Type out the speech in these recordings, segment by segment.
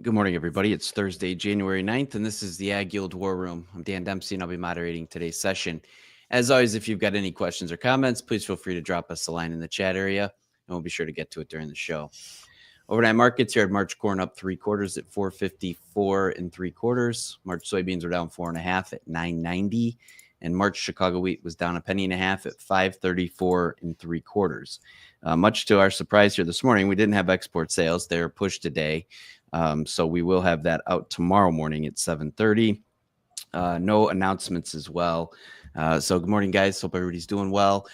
Good morning, everybody. It's Thursday, January 9th, and this is the AgYield War Room. I'm Dan Dempsey, and I'll be moderating today's session. As always, if you've got any questions or comments, please feel free to drop us a line in the chat area, and we'll be sure to get to it during the show. Overnight markets here at March corn up 3/4 at 454 3/4. March soybeans were down 4.5 at 990, and March Chicago wheat was down 1.5 at 534 3/4. Much to our surprise here this morning, we didn't have export sales. They're pushed today. So we will have that out tomorrow morning at 7:30. No announcements as well. So good morning, guys. Hope everybody's doing well.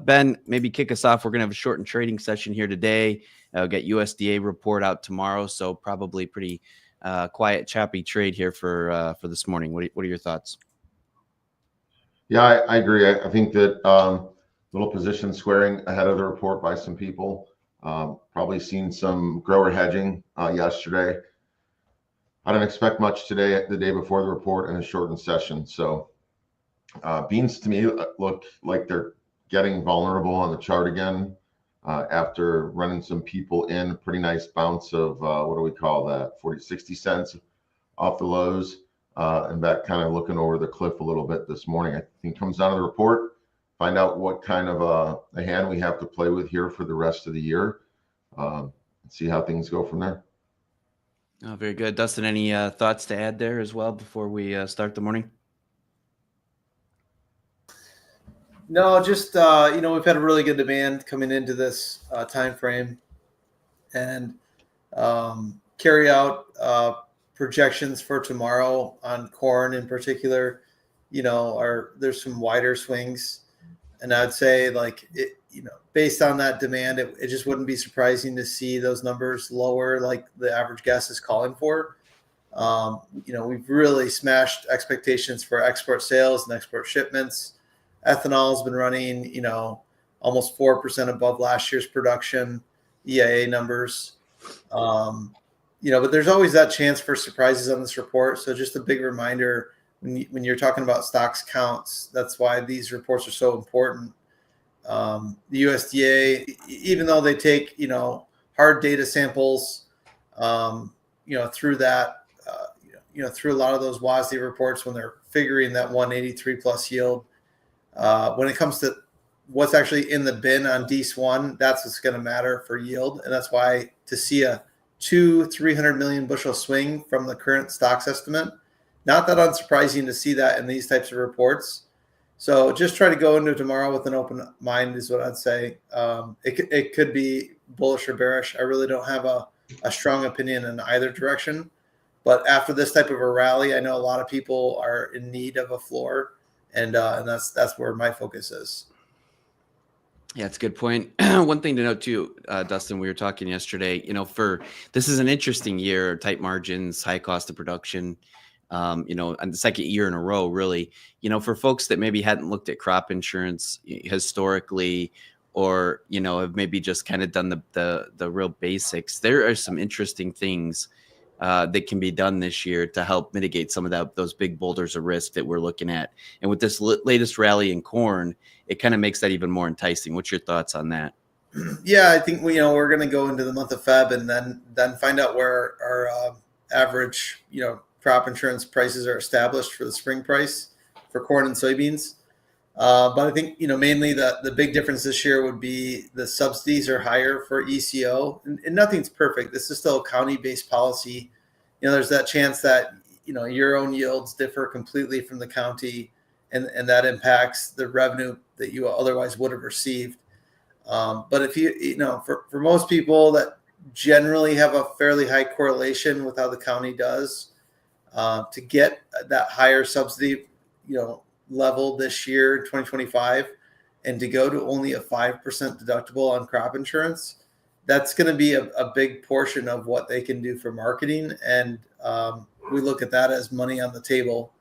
Ben, maybe kick us off. We're going to have a shortened trading session here today. We'll get USDA report out tomorrow. So probably pretty quiet, choppy trade here for this morning. What are your thoughts? Yeah, I agree. I think that little position squaring ahead of the report by some people. Probably seen some grower hedging yesterday. I don't expect much today, the day before the report, and a shortened session. So beans to me look like they're getting vulnerable on the chart again after running some people in. Pretty nice bounce of what do we call that? 40, 60 cents off the lows, and back kind of looking over the cliff a little bit this morning. I think it comes down to the report. Find out what kind of a hand we have to play with here for the rest of the year. See how things go from there. Oh, very good. Dustin, any thoughts to add there as well before we start the morning? No, just we've had a really good demand coming into this time frame, and carry out projections for tomorrow on corn in particular. There's some wider swings, and I'd say based on that demand, it just wouldn't be surprising to see those numbers lower, like the average guess is calling for. We've really smashed expectations for export sales and export shipments. Ethanol has been running, almost 4% above last year's production, EIA numbers. But there's always that chance for surprises on this report. So just a big reminder, when you're talking about stocks counts, that's why these reports are so important. The USDA, even though they take, hard data samples, through that, through a lot of those WASDE reports when they're figuring that 183 plus yield, when it comes to what's actually in the bin on DS1, that's what's going to matter for yield. And that's why to see a 300 million bushel swing from the current stocks estimate, not that unsurprising to see that in these types of reports. So just try to go into tomorrow with an open mind is what I'd say. It could be bullish or bearish. I really don't have a strong opinion in either direction. But after this type of a rally, I know a lot of people are in need of a floor, and that's where my focus is. Yeah, it's a good point. One thing to note too, Dustin, we were talking yesterday, this is an interesting year, tight margins, high cost of production, and the second year in a row, really, for folks that maybe hadn't looked at crop insurance historically, or, have maybe just kind of done the real basics. There are some interesting things that can be done this year to help mitigate some of those big boulders of risk that we're looking at. And with this latest rally in corn, it kind of makes that even more enticing. What's your thoughts on that? Yeah, I think we're going to go into the month of Feb and then find out where our average crop insurance prices are established for the spring price for corn and soybeans. But I think mainly the big difference this year would be the subsidies are higher for ECO, and nothing's perfect. This is still a county-based policy. There's that chance that your own yields differ completely from the county, and that impacts the revenue that you otherwise would have received. But if for most people that generally have a fairly high correlation with how the county does, to get that higher subsidy, level this year, 2025, and to go to only a 5% deductible on crop insurance, that's going to be a big portion of what they can do for marketing. And we look at that as money on the table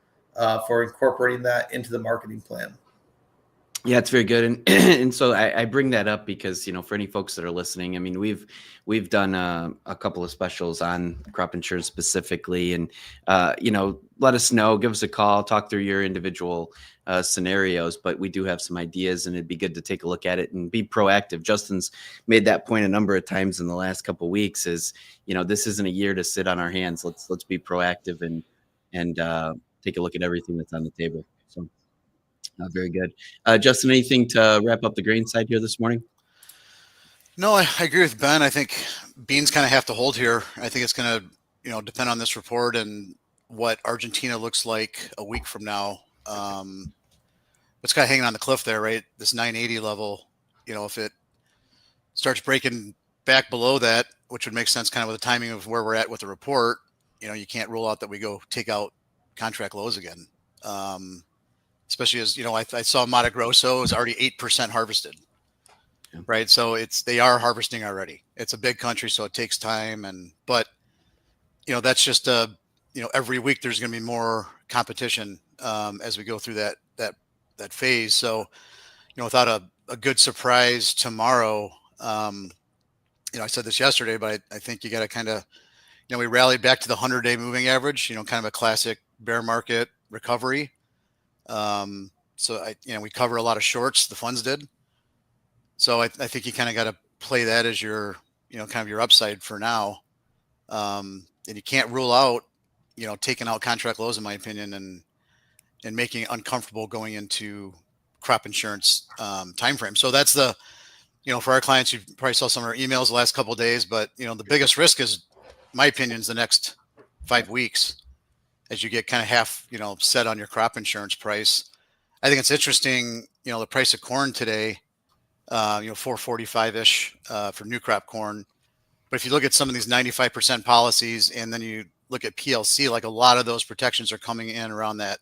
for incorporating that into the marketing plan. Yeah, it's very good, and and so I bring that up because for any folks that are listening, I mean we've done a couple of specials on crop insurance specifically, and let us know, give us a call, talk through your individual scenarios. But we do have some ideas, and it'd be good to take a look at it and be proactive. Justin's made that point a number of times in the last couple of weeks. Is this isn't a year to sit on our hands. Let's be proactive and take a look at everything that's on the table. So. Very good. Justin, anything to wrap up the grain side here this morning? No, I agree with Ben. I think beans kind of have to hold here. I think it's going to, depend on this report and what Argentina looks like a week from now. It's kind of hanging on the cliff there, right? This 980 level, if it starts breaking back below that, which would make sense kind of with the timing of where we're at with the report, you can't rule out that we go take out contract lows again. Especially as, I saw Mato Grosso is already 8% harvested, right? So they are harvesting already. It's a big country, so it takes time. But that's just, every week there's going to be more competition as we go through that phase. So, without a good surprise tomorrow, I said this yesterday, but I think you got to kind of, we rallied back to the 100-day moving average, kind of a classic bear market recovery. So we cover a lot of shorts, the funds did. So I think you kind of got to play that as your, kind of your upside for now. And you can't rule out, taking out contract lows, in my opinion, and making it uncomfortable going into crop insurance timeframe. So that's the, for our clients, you probably saw some of our emails the last couple of days, but the biggest risk is, my opinion, is the next 5 weeks. As you get kind of half, set on your crop insurance price. I think it's interesting, the price of corn today, 445-ish for new crop corn. But if you look at some of these 95% policies and then you look at PLC, like a lot of those protections are coming in around that,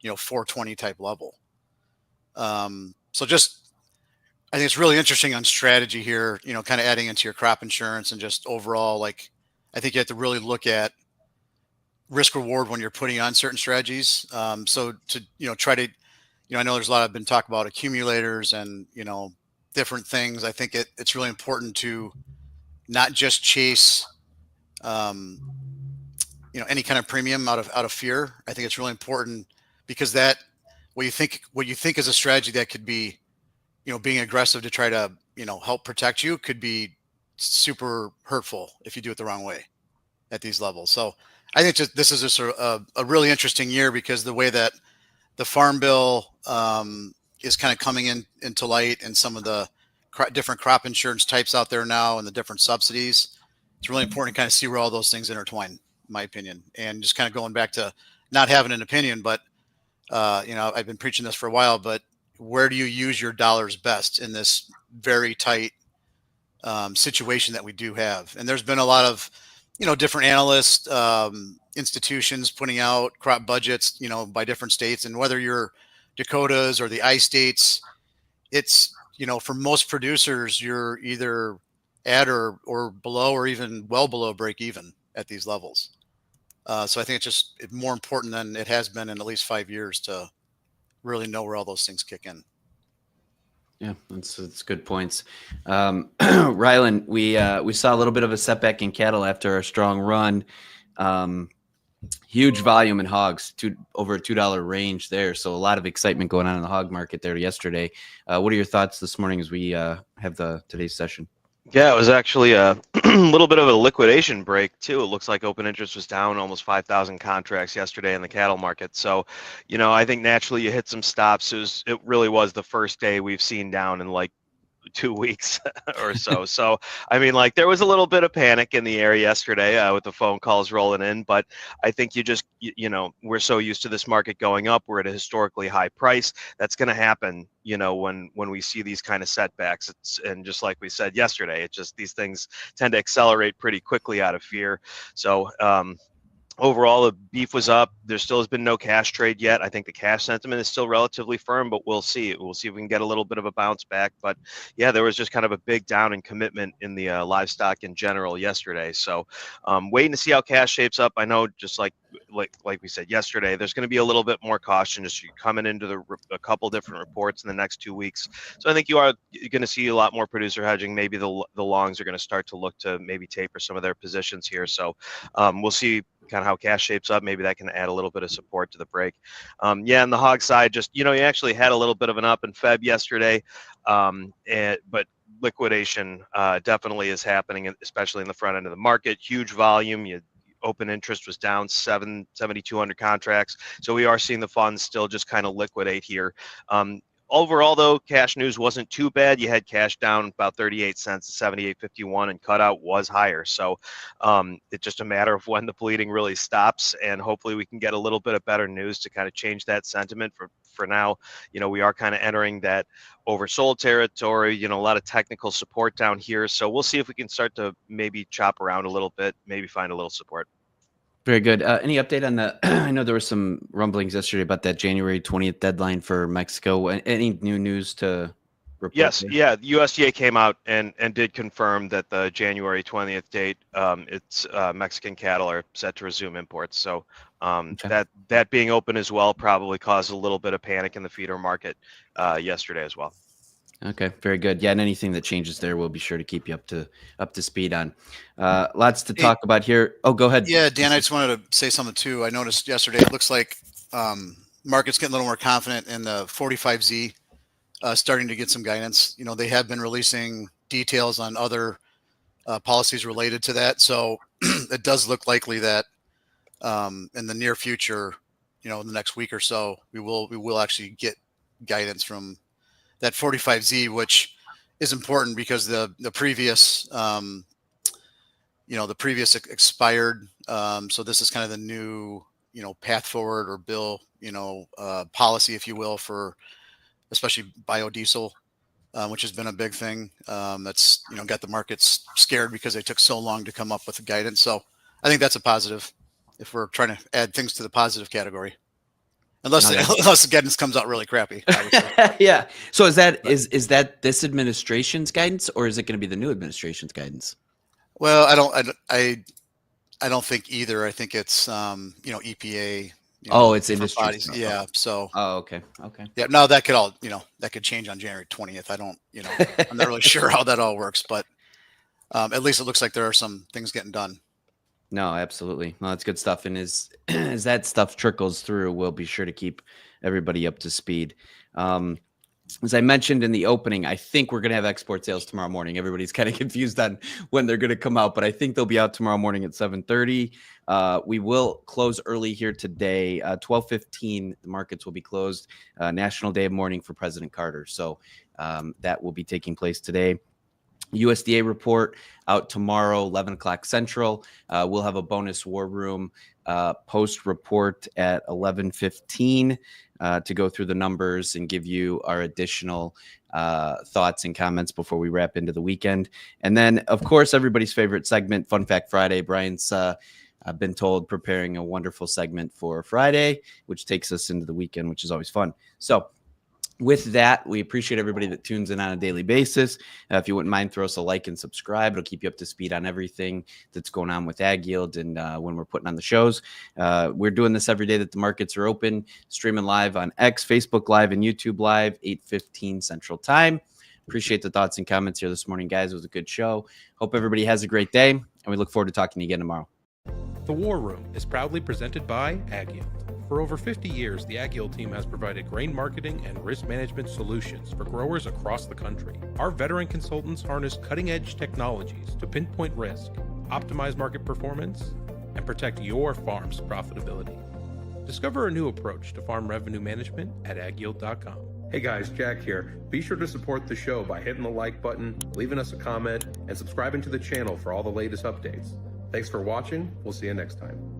420 type level. So just, I think it's really interesting on strategy here, kind of adding into your crop insurance and just overall, like, I think you have to really look at risk reward when you're putting on certain strategies. So to, try to, I know there's a lot been talk about accumulators and, different things. I think it's really important to not just chase, any kind of premium out of fear. I think it's really important because that what you think is a strategy that could be, being aggressive to try to, help protect you could be super hurtful if you do it the wrong way at these levels. So I think this is just a really interesting year because the way that the Farm Bill is kind of coming into light and some of the different crop insurance types out there now and the different subsidies, it's really important to kind of see where all those things intertwine, in my opinion. And just kind of going back to not having an opinion, but, I've been preaching this for a while, but where do you use your dollars best in this very tight situation that we do have? And there's been a lot of, different analysts, institutions putting out crop budgets, by different states, and whether you're Dakotas or the I states, it's, for most producers, you're either at or below or even well below break even at these levels. So I think it's more important than it has been in at least 5 years to really know where all those things kick in. Yeah, that's good points. Rylan, we saw a little bit of a setback in cattle after a strong run. Huge volume in hogs, over a $2 range there. So a lot of excitement going on in the hog market there yesterday. What are your thoughts this morning as we have today's session? Yeah, it was actually a little bit of a liquidation break too. It looks like open interest was down almost 5,000 contracts yesterday in the cattle market. So, I think naturally you hit some stops. It really was the first day we've seen down in like 2 weeks or so. So, I mean, like there was a little bit of panic in the air yesterday with the phone calls rolling in, but I think we're so used to this market going up. We're at a historically high price. That's going to happen, when we see these kind of setbacks. And just like we said yesterday, these things tend to accelerate pretty quickly out of fear. So, Overall, the beef was up. There still has been no cash trade yet. I think the cash sentiment is still relatively firm, but we'll see. We'll see if we can get a little bit of a bounce back. But yeah, there was just kind of a big down in commitment in the livestock in general yesterday. So waiting to see how cash shapes up. I know, just like we said yesterday, there's going to be a little bit more caution as you're coming into a couple different reports in the next 2 weeks. So I think you're going to see a lot more producer hedging. Maybe the longs are going to start to look to maybe taper some of their positions here. So we'll see kind of how cash shapes up. Maybe that can add a little bit of support to the break. Yeah, on the hog side, just, you actually had a little bit of an up in Feb yesterday, but liquidation definitely is happening, especially in the front end of the market. Huge volume. Open interest was down 7,200 contracts. So we are seeing the funds still just kind of liquidate here. Overall, though, cash news wasn't too bad. You had cash down about 38 cents to 78.51, and cutout was higher. So it's just a matter of when the bleeding really stops, and hopefully we can get a little bit of better news to kind of change that sentiment. For now, we are kind of entering that oversold territory, a lot of technical support down here. So we'll see if we can start to maybe chop around a little bit, maybe find a little support. Very good. Any update on the? I know there were some rumblings yesterday about that January 20th deadline for Mexico. Any new news to report? Yes, there? yeah. The USDA came out and did confirm that the January 20th date, it's Mexican cattle are set to resume imports. So Okay. that being open as well probably caused a little bit of panic in the feeder market yesterday as well. Okay, very good. Yeah, and anything that changes there, we'll be sure to keep you up to speed on. Lots to talk about here. Oh, go ahead. Yeah, Dan, I just wanted to say something too. I noticed yesterday it looks like market's getting a little more confident in the 45Z, starting to get some guidance. They have been releasing details on other policies related to that, so it does look likely that in the near future, in the next week or so, we will actually get guidance from that 45Z, which is important because the previous expired. So this is kind of the new, path forward or bill, policy, if you will, for especially biodiesel, which has been a big thing. That's, got the markets scared because they took so long to come up with the guidance. So I think that's a positive if we're trying to add things to the positive category. Unless the guidance comes out really crappy. Yeah. So is that this administration's guidance, or is it going to be the new administration's guidance? Well, I don't think either. I think it's EPA. It's industry bodies. stuff. Yeah. So. Oh, okay. Okay. Yeah. No, that could all that could change on January 20th. I don't I'm not really sure how that all works, but at least it looks like there are some things getting done. No, absolutely. Well, that's good stuff. And as that stuff trickles through, we'll be sure to keep everybody up to speed. As I mentioned in the opening, I think we're going to have export sales tomorrow morning. Everybody's kind of confused on when they're going to come out, but I think they'll be out tomorrow morning at 7:30. We will close early here today. 12:15, the markets will be closed. National Day of Mourning for President Carter. So that will be taking place today. USDA report out tomorrow, 11 o'clock Central. We'll have a bonus war room post report at 11:15 to go through the numbers and give you our additional thoughts and comments before we wrap into the weekend. And then, of course, everybody's favorite segment, Fun Fact Friday. Brian's, I've been told, preparing a wonderful segment for Friday, which takes us into the weekend, which is always fun. So with that, we appreciate everybody that tunes in on a daily basis. If you wouldn't mind, throw us a like and subscribe. It'll keep you up to speed on everything that's going on with AgYield and when we're putting on the shows. We're doing this every day that the markets are open, streaming live on X, Facebook Live, and YouTube Live, 8:15 Central Time. Appreciate the thoughts and comments here this morning, guys. It was a good show. Hope everybody has a great day, and we look forward to talking to you again tomorrow. The War Room is proudly presented by AgYield. For over 50 years, the AgYield team has provided grain marketing and risk management solutions for growers across the country. Our veteran consultants harness cutting-edge technologies to pinpoint risk, optimize market performance, and protect your farm's profitability. Discover a new approach to farm revenue management at agyield.com. Hey guys, Jack here. Be sure to support the show by hitting the like button, leaving us a comment, and subscribing to the channel for all the latest updates. Thanks for watching. We'll see you next time.